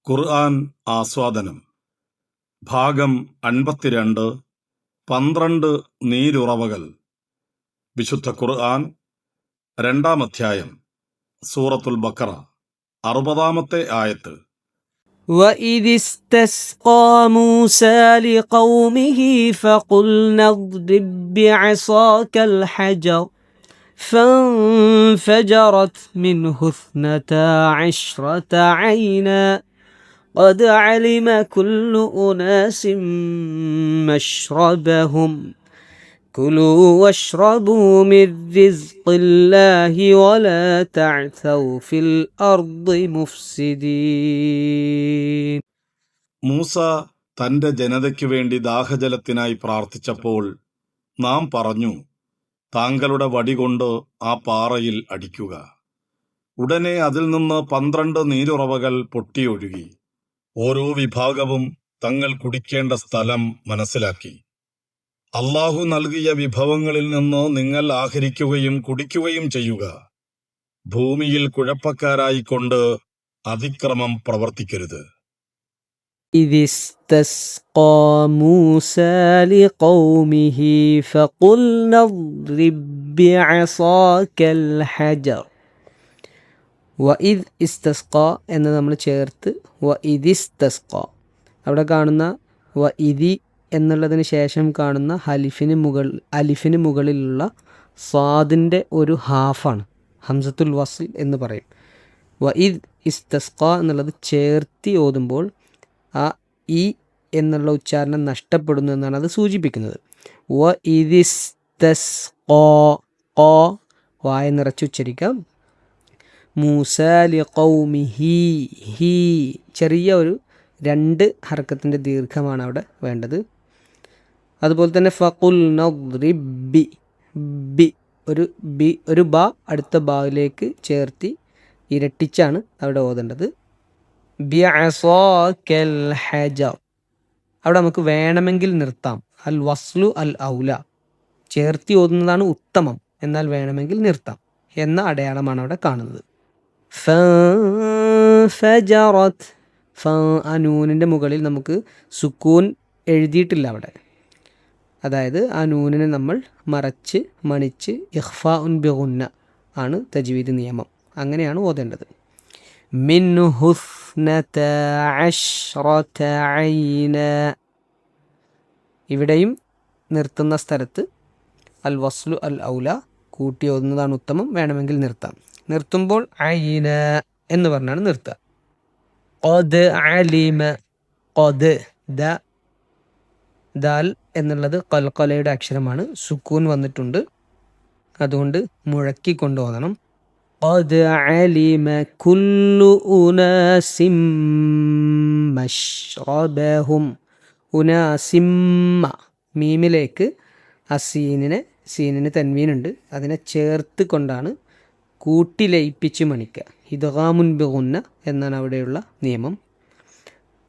ഖുർആൻ ആസ്വാദനം ഭാഗം 52 12 നീരുറവകൾ. വിശുദ്ധ ഖുർആൻ 2-ാം അധ്യായം സൂറത്തുൽ ബഖറ 60-ാമത്തെ ആയത്ത്. وَإِذِ اسْتَسْقَى مُوسَى لِقَوْمِهِ فَقُلْنَا اضْرِب بِّعَصَاكَ الْحَجَرَ فَانفَجَرَتْ مِنْهُ 12 عَيْنًا قَدْ عَلِمَ كُلُّ أُنَاسٍ مَّشْرَبَهُمْ كُلُوا وَاشْرَبُوا مِن رِّزْقِ اللَّهِ وَلَا تَعْثَوْا فِي الْأَرْضِ مُفْسِدِينَ. മൂസ തന്റെ ജനതയ്ക്കു വേണ്ടി ദാഹജലത്തിനായി പ്രാർത്ഥിച്ചപ്പോൾ നാം പറഞ്ഞു, താങ്കളുടെ വടികൊണ്ട് ആ പാറയിൽ അടിക്കുക. ഉടനെ അതിൽ നിന്ന് 12 നീരുറവകൾ പൊട്ടിയൊഴുകി. ഓരോ വിഭാഗവും തങ്ങൾ കുടിക്കേണ്ട സ്ഥലം മനസ്സിലാക്കി. അല്ലാഹു നൽകിയ വിഭവങ്ങളിൽ നിന്ന് നിങ്ങൾ ആഹരിക്കുകയും കുടിക്കുകയും ചെയ്യുക. ഭൂമിയിൽ കുഴപ്പക്കാരായിക്കൊണ്ട് അതിക്രമം പ്രവർത്തിക്കരുത്. إِذِ اسْتَسْقَى مُوسَى لِقَوْمِهِ فَقُلْنَا اضْرِب بِّعَصَاكَ الْحَجَرَ. وَإِذْ اسْتَسْقَى എന്ന് നമ്മൾ ചേർത്ത് وَإِذِ اسْتَسْقَى അവിടെ കാണുന്ന വഇദി എന്നുള്ളതിന് ശേഷം കാണുന്ന അലിഫിന് മുകളിലുള്ള സ്വാദിൻ്റെ ഒരു ഹാഫാണ് ഹംസത്തുൽ വസ്ൽ എന്ന് പറയും. വഇദ് ഇസ്തസ്ഖ എന്നുള്ളത് ചേർത്തി ഓതുമ്പോൾ ആ ഇ എന്നുള്ള ഉച്ചാരണം നഷ്ടപ്പെടുന്നു എന്നാണ് അത് സൂചിപ്പിക്കുന്നത്. വഇദിസ്തസ്ഖാ വായ നിറച്ച് ഉച്ചരിക്കാം. മൂസ ലിഖൗമിഹി ഹി ചെറിയ ഒരു 2 ഹർക്കത്തിൻ്റെ ദീർഘമാണ് അവിടെ വേണ്ടത്. അതുപോലെ തന്നെ ഫഖുൽ നദ്രിബ് ബി ഒരു ബ അടുത്ത ബായിലേക്ക് ചേർത്തി ഇരട്ടിച്ചാണ് അവിടെ ഓതേണ്ടത്. ബിഅസാക്കൽ ഹജർ അവിടെ നമുക്ക് വേണമെങ്കിൽ നിർത്താം. അൽ വസ്ലു അൽ ഔല ചേർത്തി ഓതുന്നതാണ് ഉത്തമം, എന്നാൽ വേണമെങ്കിൽ നിർത്താം എന്ന അടയാളമാണ് അവിടെ കാണുന്നത്. ഫജറത് ആ നൂനിൻ്റെ മുകളിൽ നമുക്ക് സുക്കൂൻ എഴുതിയിട്ടില്ല അവിടെ. അതായത് ആ നൂനിനെ നമ്മൾ മറച്ച് മണിച്ച് ഇഖ്ഫാഉൻ ബിഗുന്ന ആണ് തജ്വീദ് നിയമം. അങ്ങനെയാണ് ഓതേണ്ടത്. മിൻഹു 12 ഐന ഇവിടെയും നിർത്തുന്ന സ്ഥലത്ത് അൽ വസ്ലു അൽ ഔല കൂട്ടി ഓതുന്നതാണ് ഉത്തമം, വേണമെങ്കിൽ നിർത്താം. നിർത്തുമ്പോൾ ഐന എന്ന് പറഞ്ഞാണ് നിർത്തുക. ഖദ് അലിമ ഖദ് ദാൽ എന്നുള്ളത് ഖൽഖലയുടെ അക്ഷരമാണ്, സുക്കൂൻ വന്നിട്ടുണ്ട്, അതുകൊണ്ട് മുഴക്കിക്കൊണ്ട് ഓതണം. ഖദ് അലിമ കുല്ലു ഉനാസിം മശ്റബഹും ഉനാസിമ്മ മീമിലേക്ക് സീനിന് തൻവീനുണ്ട്, അതിനെ ചേർത്ത് കൊണ്ടാണ് കൂട്ടി ലയിപ്പിച്ച് മണിക്കുക. ഇദ്ഗാമുൻ ബിഗുന്ന എന്നാണ് അവിടെയുള്ള നിയമം.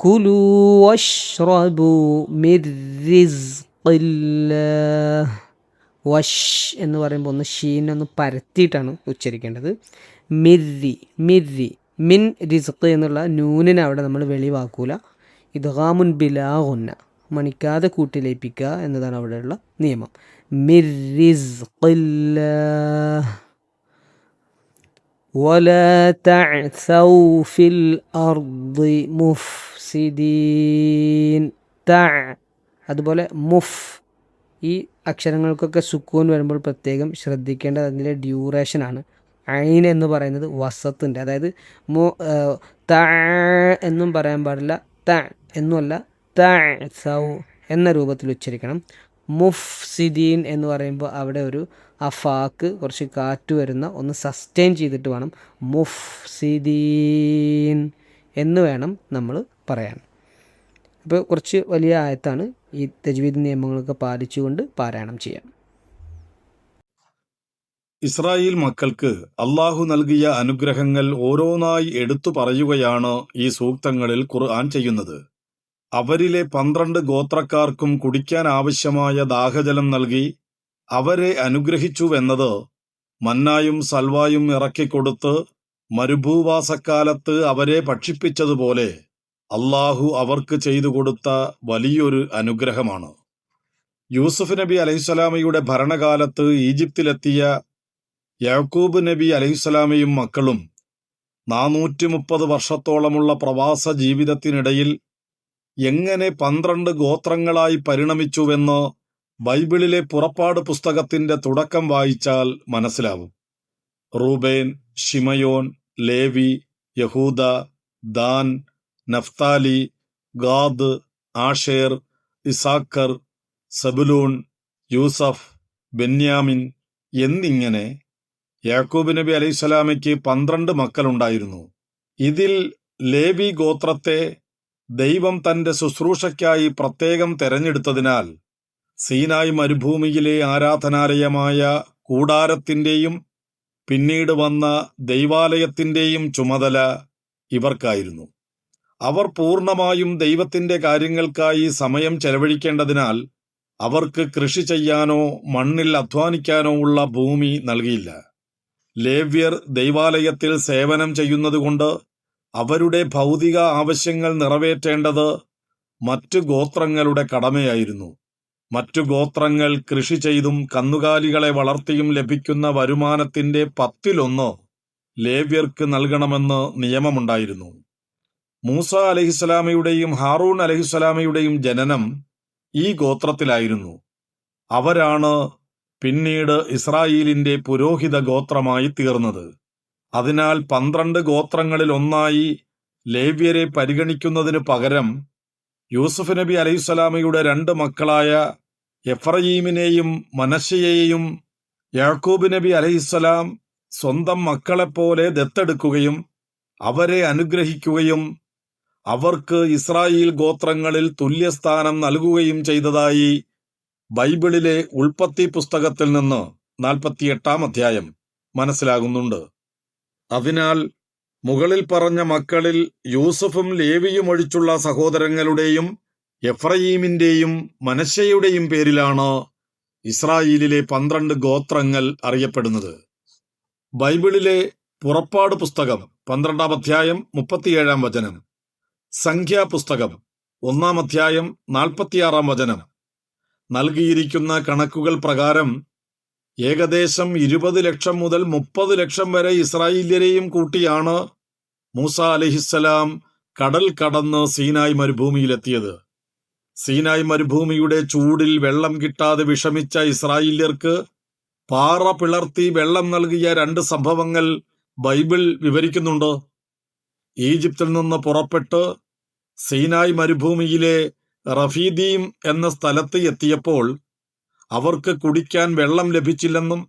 കുലൂ വശ്റബൂ മിർ റിസ്ഖില്ലാഹ്. വഷ് എന്ന് പറയുമ്പോൾ ഒന്ന് ഷീനൊന്ന് പരത്തിയിട്ടാണ് ഉച്ചരിക്കേണ്ടത്. മിർരി മിൻ റിസ്ഖ് എന്നുള്ള നൂനിനെ അവിടെ നമ്മൾ വെളിവാക്കൂല. ഇദ്ഗാമുൻ ബിലാ ഗുന്ന മണിക്കാതെ കൂട്ടി ലയിപ്പിക്കുക എന്നതാണ് അവിടെയുള്ള നിയമം. മിർ റിസ്ഖില്ലാഹ് ولا تعثوا في الأرض مفسدين. അതുപോലെ ഈ അക്ഷരങ്ങൾക്കൊക്കെ സുക്കൂൻ വരുമ്പോൾ പ്രത്യേകം ശ്രദ്ധിക്കേണ്ടത് അതിൻ്റെ ഡ്യൂറേഷനാണ്. ഐൻ എന്ന് പറയുന്നത് വസത്തിൻ്റെ, അതായത് ത എന്നും പറയാൻ പാടില്ല, ത എന്നുമല്ല, തഅസൗ എന്ന രൂപത്തിൽ ഉച്ചരിക്കണം. മുഫ്സിദീൻ എന്ന് പറയുമ്പോൾ അവിടെ ഒരു ഫാക്ക് കുറച്ച് കാറ്റ് വരുന്ന ഒന്ന് സസ്റ്റെയിൻ ചെയ്തിട്ട് വേണം മുഫ്സിദീൻ എന്ന് വേണം നമ്മൾ പറയാൻ. അപ്പോൾ കുറച്ച് വലിയ ആയത്താണ്. ഈ തജ്വീദ് നിയമങ്ങളൊക്കെ പാലിച്ചുകൊണ്ട് പാരായണം ചെയ്യാം. ഇസ്രായേൽ മക്കൾക്ക് അല്ലാഹു നൽകിയ അനുഗ്രഹങ്ങൾ ഓരോന്നായി എടുത്തു പറയുകയാണ് ഈ സൂക്തങ്ങളിൽ ഖുർആൻ ചെയ്യുന്നത്. അവരിലെ 12 ഗോത്രക്കാർക്കും കുടിക്കാൻ ആവശ്യമായ ദാഹജലം നൽകി അവരെ അനുഗ്രഹിച്ചുവെന്നത് മന്നായും സൽവായും ഇറക്കിക്കൊടുത്ത് മരുഭൂവാസക്കാലത്ത് അവരെ ഭക്ഷിപ്പിച്ചതുപോലെ അള്ളാഹു അവർക്ക് ചെയ്തു കൊടുത്ത വലിയൊരു അനുഗ്രഹമാണ്. യൂസുഫ് നബി അലൈഹിസ്സലാമയുടെ ഭരണകാലത്ത് ഈജിപ്തിലെത്തിയ യാക്കൂബ് നബി അലൈഹിസ്സലാമയും മക്കളും 430 വർഷത്തോളമുള്ള പ്രവാസ ജീവിതത്തിനിടയിൽ എങ്ങനെ 12 ഗോത്രങ്ങളായി പരിണമിച്ചുവെന്ന് ബൈബിളിലെ പുറപ്പാട് പുസ്തകത്തിന്റെ തുടക്കം വായിച്ചാൽ മനസ്സിലാവും. റൂബേൻ, ശിമയോൻ, ലേവി, യഹൂദ, ദാൻ, നഫ്താലി, ഗാദ്, ആഷേർ, ഇസാക്കർ, സബുലൂൺ, യൂസഫ്, ബെന്യാമിൻ എന്നിങ്ങനെ യാക്കൂബ് നബി അലൈഹിസ്സലാമയ്ക്ക് 12 മക്കളുണ്ടായിരുന്നു. ഇതിൽ ലേവി ഗോത്രത്തെ ദൈവം തന്റെ ശുശ്രൂഷയ്ക്കായി പ്രത്യേകം തെരഞ്ഞെടുത്തതിനാൽ സീനായ് മരുഭൂമിയിലെ ആരാധനാലയമായ കൂടാരത്തിന്റെയും പിന്നീട് വന്ന ദൈവാലയത്തിന്റെയും ചുമതല ഇവർക്കായിരുന്നു. അവർ പൂർണ്ണമായും ദൈവത്തിന്റെ കാര്യങ്ങൾക്കായി സമയം ചെലവഴിക്കേണ്ടതിനാൽ അവർക്ക് കൃഷി ചെയ്യാനോ മണ്ണിൽ അധ്വാനിക്കാനോ ഉള്ള ഭൂമി നൽകിയില്ല. ലേവ്യർ ദൈവാലയത്തിൽ സേവനം ചെയ്യുന്നതുകൊണ്ട് അവരുടെ ഭൗതിക ആവശ്യങ്ങൾ നിറവേറ്റേണ്ടത് മറ്റു ഗോത്രങ്ങളുടെ കടമയായിരുന്നു. മറ്റു ഗോത്രങ്ങൾ കൃഷി ചെയ്തും കന്നുകാലികളെ വളർത്തിയും ലഭിക്കുന്ന വരുമാനത്തിന്റെ 10-1 ലേവ്യർക്ക് നൽകണമെന്ന് നിയമമുണ്ടായിരുന്നു. മൂസ അലൈഹിസ്സലാമയുടെയും ഹാറൂൺ അലൈഹിസ്സലാമയുടെയും ജനനം ഈ ഗോത്രത്തിലായിരുന്നു. അവരാണ് പിന്നീട് ഇസ്രായേലിന്റെ പുരോഹിത ഗോത്രമായി തീർന്നത്. അതിനാൽ 12 ഗോത്രങ്ങളിൽ ഒന്നായി ലേവ്യരെ പരിഗണിക്കുന്നതിനു പകരം യൂസുഫ് നബി അലൈഹിസ്സലാമയുടെ 2 മക്കളായ എഫ്രയീമിനെയും മനശ്ശയെയും യാക്കൂബ് നബി അലൈഹിസ്സലാം സ്വന്തം മക്കളെപ്പോലെ ദത്തെടുക്കുകയും അവരെ അനുഗ്രഹിക്കുകയും അവർക്ക് ഇസ്രായേൽ ഗോത്രങ്ങളിൽ തുല്യസ്ഥാനം നൽകുകയും ചെയ്തതായി ബൈബിളിലെ ഉൽപ്പത്തി പുസ്തകത്തിൽ നിന്ന് 48-ാം അധ്യായം മനസ്സിലാകുന്നുണ്ട്. അതിനാൽ മുകളിൽ പറഞ്ഞ മക്കളിൽ യൂസുഫും ലേവിയും ഒഴിച്ചുള്ള സഹോദരങ്ങളുടെയും എഫ്രയീമിന്റെയും മനശ്ശെയുടെയും പേരിലാണ് ഇസ്രായേലിലെ 12 ഗോത്രങ്ങൾ അറിയപ്പെടുന്നത്. ബൈബിളിലെ പുറപ്പാട് പുസ്തകം 12-ാം അധ്യായം 37-ാം വചനം, സംഖ്യാപുസ്തകം 1-ാം അധ്യായം 46-ാം വചനം നൽകിയിരിക്കുന്ന കണക്കുകൾ പ്രകാരം ഏകദേശം 20 ലക്ഷം മുതൽ 30 ലക്ഷം വരെ ഇസ്രായേല്യരെയും കൂട്ടിയാണ് മൂസ അലൈഹിസ്സലാം കടൽ കടന്ന് സീനായ് മരുഭൂമിയിലെത്തിയത്. സീനായ് മരുഭൂമിയുടെ ചൂടിൽ വെള്ളം കിട്ടാതെ വിഷമിച്ച ഇസ്രായേല്യർക്ക് പാറ പിളർത്തി വെള്ളം നൽകിയ 2 സംഭവങ്ങൾ ബൈബിൾ വിവരിക്കുന്നുണ്ട്. ഈജിപ്തിൽ നിന്ന് പുറപ്പെട്ട് സീനായ് മരുഭൂമിയിലെ റഫീദീം എന്ന സ്ഥലത്ത് എത്തിയപ്പോൾ അവർക്ക് കുടിക്കാൻ വെള്ളം ലഭിച്ചില്ലെന്നും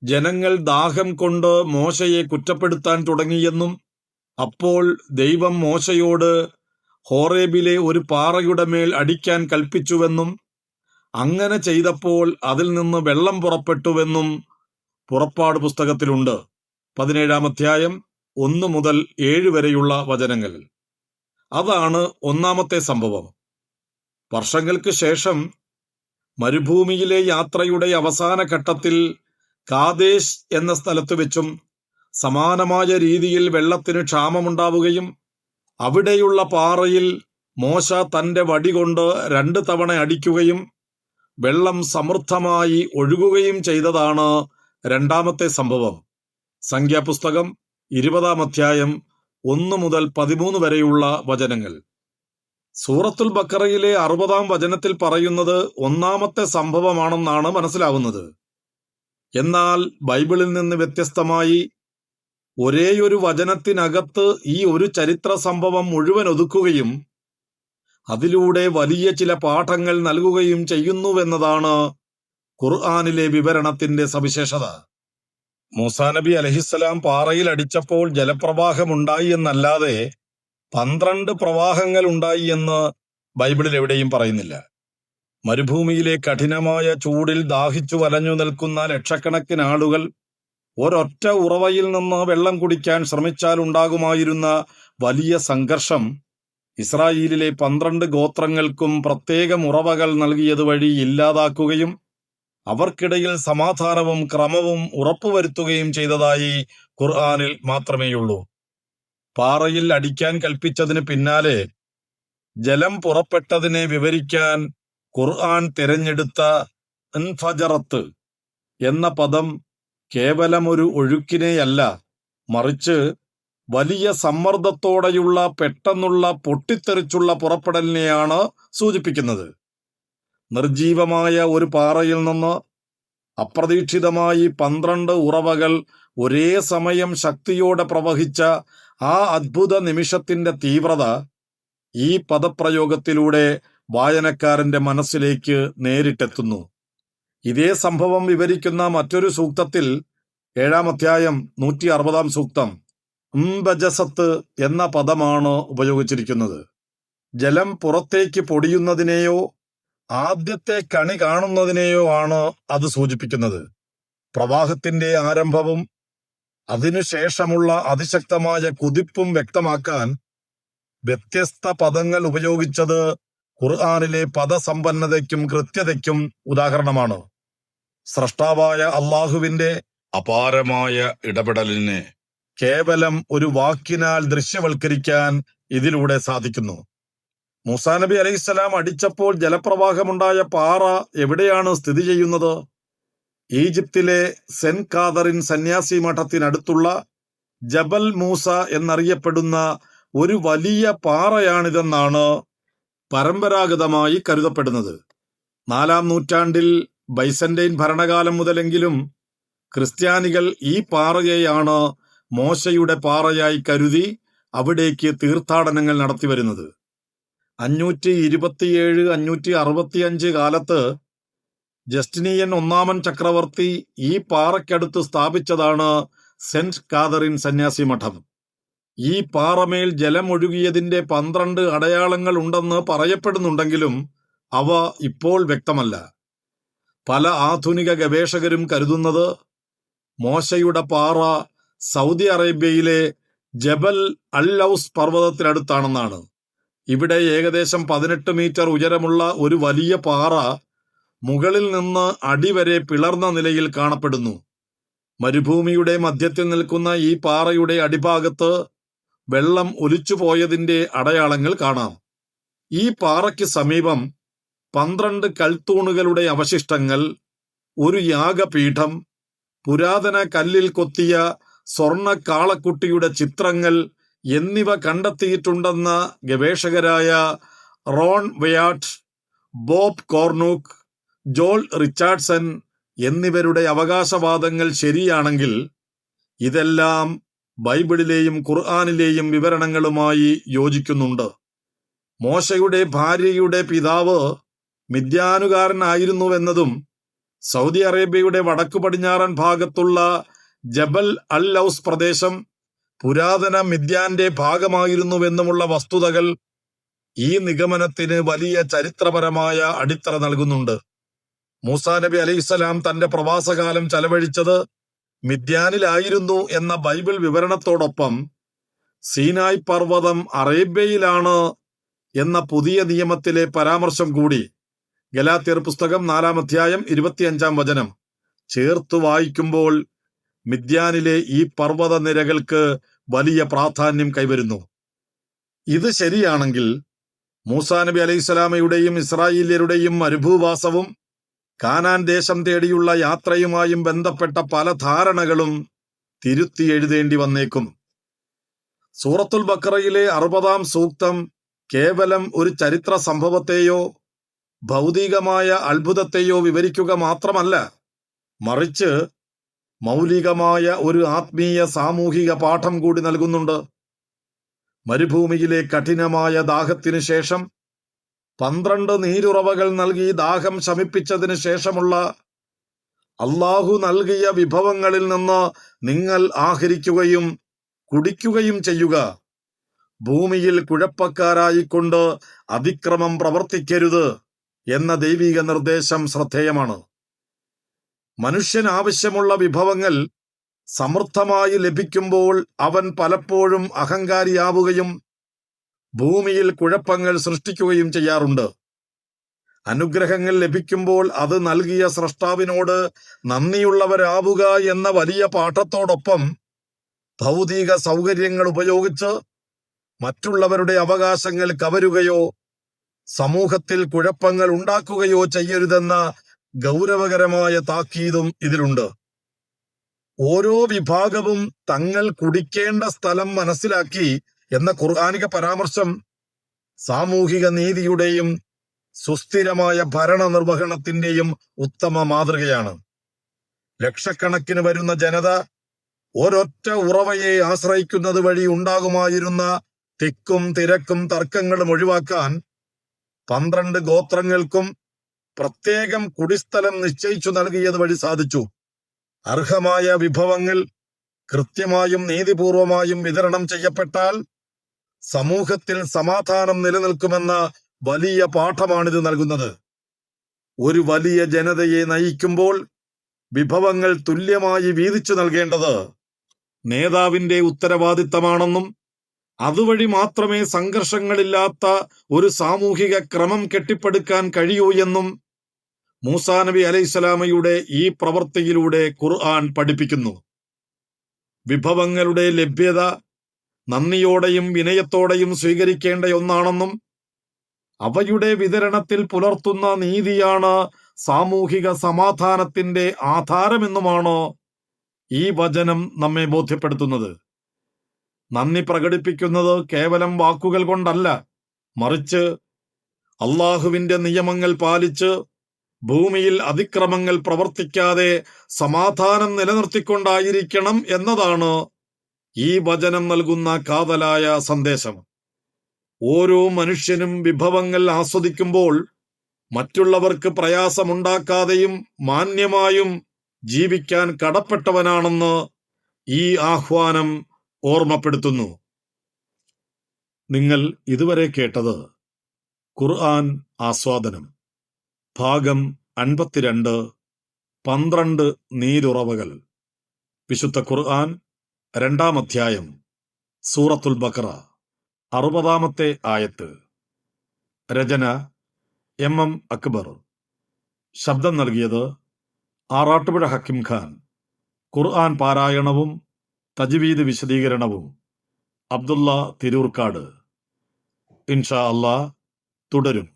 ജനങ്ങൾ ദാഹം കൊണ്ട് മോശയെ കുറ്റപ്പെടുത്താൻ തുടങ്ങിയെന്നും അപ്പോൾ ദൈവം മോശയോട് ഹോറേബിലെ ഒരു പാറയുടെ മേൽ അടിക്കാൻ കൽപ്പിച്ചുവെന്നും അങ്ങനെ ചെയ്തപ്പോൾ അതിൽ നിന്ന് വെള്ളം പുറപ്പെട്ടുവെന്നും പുറപ്പാട് പുസ്തകത്തിലുണ്ട്. 17-ാം അധ്യായം 1 മുതൽ 7 വരെയുള്ള വചനങ്ങൾ. അതാണ് ഒന്നാമത്തെ സംഭവം. വർഷങ്ങൾക്ക് ശേഷം മരുഭൂമിയിലെ യാത്രയുടെ അവസാന ഘട്ടത്തിൽ കാദേശ് എന്ന സ്ഥലത്ത് വെച്ചും സമാനമായ രീതിയിൽ വെള്ളത്തിന് ക്ഷാമമുണ്ടാവുകയും അവിടെയുള്ള പാറയിൽ മോശ തന്റെ വടി കൊണ്ട് 2 തവണ അടിക്കുകയും വെള്ളം സമൃദ്ധമായി ഒഴുകുകയും ചെയ്തതാണ് രണ്ടാമത്തെ സംഭവം. സംഖ്യാപുസ്തകം 20-ാം അധ്യായം 1 മുതൽ 13 വരെയുള്ള വചനങ്ങൾ. സൂറത്തുൽ ബക്കറയിലെ 60-ാം വചനത്തിൽ പറയുന്നത് ഒന്നാമത്തെ സംഭവമാണെന്നാണ് മനസ്സിലാവുന്നത്. എന്നാൽ ബൈബിളിൽ നിന്ന് വ്യത്യസ്തമായി ഒരേയൊരു വചനത്തിനകത്ത് ഈ ഒരു ചരിത്ര സംഭവം മുഴുവൻ ഒതുക്കുകയും അതിലൂടെ വലിയ ചില പാഠങ്ങൾ നൽകുകയും ചെയ്യുന്നുവെന്നതാണ് ഖുർആനിലെ വിവരണത്തിന്റെ സവിശേഷത. മൂസാ നബി അലൈഹിസ്സലാം പാറയിൽ അടിച്ചപ്പോൾ ജലപ്രവാഹമുണ്ടായി എന്നല്ലാതെ 12 പ്രവാഹങ്ങൾ ഉണ്ടായി എന്ന് ബൈബിളിൽ എവിടെയും പറയുന്നില്ല. മരുഭൂമിയിലെ കഠിനമായ ചൂടിൽ ദാഹിച്ചു വലഞ്ഞു നിൽക്കുന്ന ലക്ഷക്കണക്കിന് ആളുകൾ ഒരൊറ്റ ഉറവയിൽ നിന്ന് വെള്ളം കുടിക്കാൻ ശ്രമിച്ചാൽ ഉണ്ടാകുമായിരുന്ന വലിയ സംഘർഷം ഇസ്രായേലിലെ 12 ഗോത്രങ്ങൾക്കും പ്രത്യേകം ഉറവകൾ നൽകിയത് വഴി ഇല്ലാതാക്കുകയും അവർക്കിടയിൽ സമാധാനവും ക്രമവും ഉറപ്പുവരുത്തുകയും ചെയ്തതായി ഖുർആനിൽ മാത്രമേയുള്ളൂ. പാറയിൽ അടിക്കാൻ കൽപ്പിച്ചതിന് പിന്നാലെ ജലം പുറപ്പെട്ടതിനെ വിവരിക്കാൻ ഖുർആൻ തിരഞ്ഞെടുത്ത ഇൻഫജറത്ത് എന്ന പദം കേവലം ഒരു ഒഴുക്കിനെയല്ല, മറിച്ച് വലിയ സമ്മർദ്ദത്തോടെയുള്ള പെട്ടെന്നുള്ള പൊട്ടിത്തെറിച്ചുള്ള പുറപ്പെടലിനെയാണ് സൂചിപ്പിക്കുന്നത്. നിർജീവമായ ഒരു പാറയിൽ നിന്ന് അപ്രതീക്ഷിതമായി 12 ഉറവകൾ ഒരേ സമയം ശക്തിയോടെ പ്രവഹിച്ച ആ അദ്ഭുത നിമിഷത്തിന്റെ തീവ്രത ഈ പദപ്രയോഗത്തിലൂടെ വായനക്കാരന്റെ മനസ്സിലേക്ക് നേരിട്ടെത്തുന്നു. ഇതേ സംഭവം വിവരിക്കുന്ന മറ്റൊരു സൂക്തത്തിൽ 7-ാം അധ്യായം 160-ാം സൂക്തം ബജസത്ത് എന്ന പദമാണ് ഉപയോഗിച്ചിരിക്കുന്നത്. ജലം പുറത്തേക്ക് പൊടിയുന്നതിനെയോ ആദ്യത്തെ കണി കാണുന്നതിനെയോ ആണ് അത് സൂചിപ്പിക്കുന്നത്. പ്രവാഹത്തിന്റെ ആരംഭവും അതിനുശേഷമുള്ള അതിശക്തമായ കുതിപ്പും വ്യക്തമാക്കാൻ വ്യത്യസ്ത പദങ്ങൾ ഉപയോഗിച്ചത് ഖുർആനിലെ പദസമ്പന്നതയ്ക്കും കൃത്യതയ്ക്കും ഉദാഹരണമാണ്. സ്രഷ്ടാവായ അള്ളാഹുവിന്റെ അപാരമായ ഇടപെടലിനെ കേവലം ഒരു വാക്കിനാൽ ദൃശ്യവൽക്കരിക്കാൻ ഇതിലൂടെ സാധിക്കുന്നു. മൂസാ നബി അലൈഹിസ്സലാം അടിച്ചപ്പോൾ ജലപ്രവാഹമുണ്ടായ പാറ എവിടെയാണ് സ്ഥിതി ചെയ്യുന്നത്? ഈജിപ്തിലെ സെന്റ് കാതറിൻ സന്യാസി മഠത്തിനടുത്തുള്ള ജബൽ മൂസ എന്നറിയപ്പെടുന്ന ഒരു വലിയ പാറയാണിതെന്നാണ് പരമ്പരാഗതമായി കരുതപ്പെടുന്നത്. 4-ാം നൂറ്റാണ്ടിൽ ബൈസന്റൈൻ ഭരണകാലം മുതലെങ്കിലും ക്രിസ്ത്യാനികൾ ഈ പാറയെയാണ് മോശയുടെ പാറയായി കരുതി അവിടേക്ക് തീർത്ഥാടനങ്ങൾ നടത്തിവരുന്നത്. 527-565 കാലത്ത് ജസ്റ്റിനിയൻ 1-ാമൻ ചക്രവർത്തി ഈ പാറയ്ക്കടുത്ത് സ്ഥാപിച്ചതാണ് സെന്റ് കാതറിൻ സന്യാസി മഠം. ഈ പാറമേൽ ജലമൊഴുകിയതിന്റെ 12 അടയാളങ്ങൾ ഉണ്ടെന്ന് പറയപ്പെടുന്നുണ്ടെങ്കിലും അവ ഇപ്പോൾ വ്യക്തമല്ല. പല ആധുനിക ഗവേഷകരും കരുതുന്നത് മോശയുടെ പാറ സൗദി അറേബ്യയിലെ ജബൽ അൽ ഔസ് പർവ്വതത്തിനടുത്താണെന്നാണ്. ഇവിടെ ഏകദേശം 18 മീറ്റർ ഉയരമുള്ള ഒരു വലിയ പാറ മുകളിൽ നിന്ന് അടിവരെ പിളർന്ന നിലയിൽ കാണപ്പെടുന്നു. മരുഭൂമിയുടെ മധ്യത്തിൽ നിൽക്കുന്ന ഈ പാറയുടെ അടിഭാഗത്ത് വെള്ളം ഒലിച്ചുപോയതിന്റെ അടയാളങ്ങൾ കാണാം. ഈ പാറയ്ക്ക് സമീപം 12 കൽത്തൂണുകളുടെ അവശിഷ്ടങ്ങൾ, ഒരു യാഗപീഠം, പുരാതന കല്ലിൽ കൊത്തിയ സ്വർണ്ണ കാളക്കുട്ടിയുടെ ചിത്രങ്ങൾ എന്നിവ കണ്ടെത്തിയിട്ടുണ്ടെന്ന ഗവേഷകരായ റോൺ വെയാട്ട്, ബോബ് കോർണൂക്ക്, ജോൾ റിച്ചാർഡ്സൺ എന്നിവരുടെ അവകാശവാദങ്ങൾ ശരിയാണെങ്കിൽ ഇതെല്ലാം ബൈബിളിലെയും ഖുർആനിലെയും വിവരണങ്ങളുമായി യോജിക്കുന്നുണ്ട്. മോശയുടെ ഭാര്യയുടെ പിതാവ് മിദ്യാനുകാരനായിരുന്നുവെന്നതും സൗദി അറേബ്യയുടെ വടക്കു പടിഞ്ഞാറൻ ഭാഗത്തുള്ള ജബൽ അൽ ഔസ് പ്രദേശം പുരാതന മിദ്യാന്റെ ഭാഗമായിരുന്നുവെന്നുമുള്ള വസ്തുതകൾ ഈ നിഗമനത്തിന് വലിയ ചരിത്രപരമായ അടിത്തറ നൽകുന്നുണ്ട്. മൂസാ നബി അലൈഹിസ്സലാം തന്റെ പ്രവാസകാലം ചെലവഴിച്ചത് മിദ്യാനിലായിരുന്നു എന്ന ബൈബിൾ വിവരണത്തോടൊപ്പം സീനായ് പർവ്വതം അറേബ്യയിലാണ് എന്ന പുതിയ നിയമത്തിലെ പരാമർശം കൂടി ഗലാത്യർ പുസ്തകം 4-ാം അധ്യായം 25-ാം വചനം ചേർത്ത് വായിക്കുമ്പോൾ മിദ്യാനിലെ ഈ പർവ്വത നിരകൾക്ക് വലിയ പ്രാധാന്യം കൈവരുന്നു. ഇത് ശരിയാണെങ്കിൽ മൂസാ നബി അലൈഹിസ്സലാമയുടെയും ഇസ്രായേല്യരുടെയും മരുഭൂവാസവും കാനാൻ ദേശം തേടിയുള്ള യാത്രയുമായും ബന്ധപ്പെട്ട പല ധാരണകളും തിരുത്തി എഴുതേണ്ടി വന്നേക്കും. സൂറത്തുൽ ബഖറയിലെ 60-ാം സൂക്തം കേവലം ഒരു ചരിത്ര സംഭവത്തെയോ ഭൗതികമായ അത്ഭുതത്തെയോ വിവരിക്കുക മാത്രമല്ല, മറിച്ച് മൗലികമായ ഒരു ആത്മീയ സാമൂഹിക പാഠം കൂടി നൽകുന്നുണ്ട്. മരുഭൂമിയിലെ കഠിനമായ ദാഹത്തിനു ശേഷം 12 നീരുറവകൾ നൽകി ദാഹം ശമിപ്പിച്ചതിന് ശേഷമുള്ള അള്ളാഹു നൽകിയ വിഭവങ്ങളിൽ നിന്ന് നിങ്ങൾ ആഹരിക്കുകയും കുടിക്കുകയും ചെയ്യുക. ഭൂമിയിൽ കുഴപ്പക്കാരായിക്കൊണ്ട് അതിക്രമം പ്രവർത്തിക്കരുത് എന്ന ദൈവിക നിർദ്ദേശം ശ്രദ്ധേയമാണ്. മനുഷ്യന് ആവശ്യമുള്ള വിഭവങ്ങൾ സമൃദ്ധമായി ലഭിക്കുമ്പോൾ അവൻ പലപ്പോഴും അഹങ്കാരിയാവുകയും ഭൂമിയിൽ കുഴപ്പങ്ങൾ സൃഷ്ടിക്കുകയും ചെയ്യാറുണ്ട്. അനുഗ്രഹങ്ങൾ ലഭിക്കുമ്പോൾ അത് നൽകിയ സ്രഷ്ടാവിനോട് നന്ദിയുള്ളവരാവുക എന്ന വലിയ പാഠത്തോടൊപ്പം ഭൗതിക സൗകര്യങ്ങൾ ഉപയോഗിച്ച് മറ്റുള്ളവരുടെ അവകാശങ്ങൾ കവരുകയോ സമൂഹത്തിൽ കുഴപ്പങ്ങൾ ഉണ്ടാക്കുകയോ ചെയ്യരുതെന്ന ഗൗരവകരമായ താക്കീതും ഇതിലുണ്ട്. ഓരോ വിഭാഗവും തങ്ങൾ കുടിക്കേണ്ട സ്ഥലം മനസ്സിലാക്കി എന്ന ഖുർആനിക പരാമർശം സാമൂഹിക നീതിയുടെയും സുസ്ഥിരമായ ഭരണനിർവഹണത്തിന്റെയും ഉത്തമ മാതൃകയാണ്. ലക്ഷക്കണക്കിന് വരുന്ന ജനത ഒരൊറ്റ ഉറവയെ ആശ്രയിക്കുന്നത് വഴി ഉണ്ടാകുമായിരുന്ന തിക്കും തിരക്കും തർക്കങ്ങളും ഒഴിവാക്കാൻ 12 ഗോത്രങ്ങൾക്കും പ്രത്യേകം കുടിസ്ഥലം നിശ്ചയിച്ചു നൽകിയത് വഴി സാധിച്ചു. അർഹമായ വിഭവങ്ങൾ കൃത്യമായും നീതിപൂർവമായും വിതരണം ചെയ്യപ്പെട്ടാൽ സമൂഹത്തിൽ സമാധാനം നിലനിൽക്കുമെന്ന വലിയ പാഠമാണിത് നൽകുന്നത്. ഒരു വലിയ ജനതയെ നയിക്കുമ്പോൾ വിഭവങ്ങൾ തുല്യമായി വീതിച്ചു നൽകേണ്ടത് നേതാവിന്റെ ഉത്തരവാദിത്തമാണെന്നും അതുവഴി മാത്രമേ സംഘർഷങ്ങളില്ലാത്ത ഒരു സാമൂഹിക ക്രമം കെട്ടിപ്പടുക്കാൻ കഴിയൂ എന്നും മൂസാ നബി അലൈഹിസ്സലാമയുടെ ഈ പ്രവൃത്തിയിലൂടെ ഖുർആൻ പഠിപ്പിക്കുന്നു. വിഭവങ്ങളുടെ ലഭ്യത നന്ദിയോടെയും വിനയത്തോടെയും സ്വീകരിക്കേണ്ട ഒന്നാണെന്നും അവയുടെ വിതരണത്തിൽ പുലർത്തുന്ന നീതിയാണ് സാമൂഹിക സമാധാനത്തിന്റെ ആധാരമെന്നുമാണ് ഈ വചനം നമ്മെ ബോധ്യപ്പെടുത്തുന്നത്. നന്ദി പ്രകടിപ്പിക്കുന്നത് കേവലം വാക്കുകൾ കൊണ്ടല്ല, മറിച്ച് അള്ളാഹുവിന്റെ നിയമങ്ങൾ പാലിച്ച് ഭൂമിയിൽ അതിക്രമങ്ങൾ പ്രവർത്തിക്കാതെ സമാധാനം നിലനിർത്തിക്കൊണ്ടായിരിക്കണം എന്നതാണ് ഈ വചനം നൽകുന്ന കാതലായ സന്ദേശം. ഓരോ മനുഷ്യനും വിഭവങ്ങൾ ആസ്വദിക്കുമ്പോൾ മറ്റുള്ളവർക്ക് പ്രയാസമുണ്ടാക്കാതെയും മാന്യമായും ജീവിക്കാൻ കടപ്പെട്ടവനാണെന്ന് ഈ ആഹ്വാനം ഓർമ്മപ്പെടുത്തുന്നു. നിങ്ങൾ ഇതുവരെ കേട്ടത് ഖുർആൻ ആസ്വാദനം ഭാഗം 52 12 നീരുറവകൾ. വിശുദ്ധ ഖുർആൻ 2-ാം അധ്യായം സൂറത്തുൽ ബഖറ 60-ാമത്തെ ആയത്ത്. രചന MM അക്ബർ. ശബ്ദം നൽകിയത് ആറാട്ടുപുഴ ഹക്കിം ഖാൻ. ഖുർആൻ പാരായണവും തജ്വീദ് വിശദീകരണവും അബ്ദുള്ള തിരൂർക്കാട്. ഇൻഷാ അല്ലാഹ് തുടരും.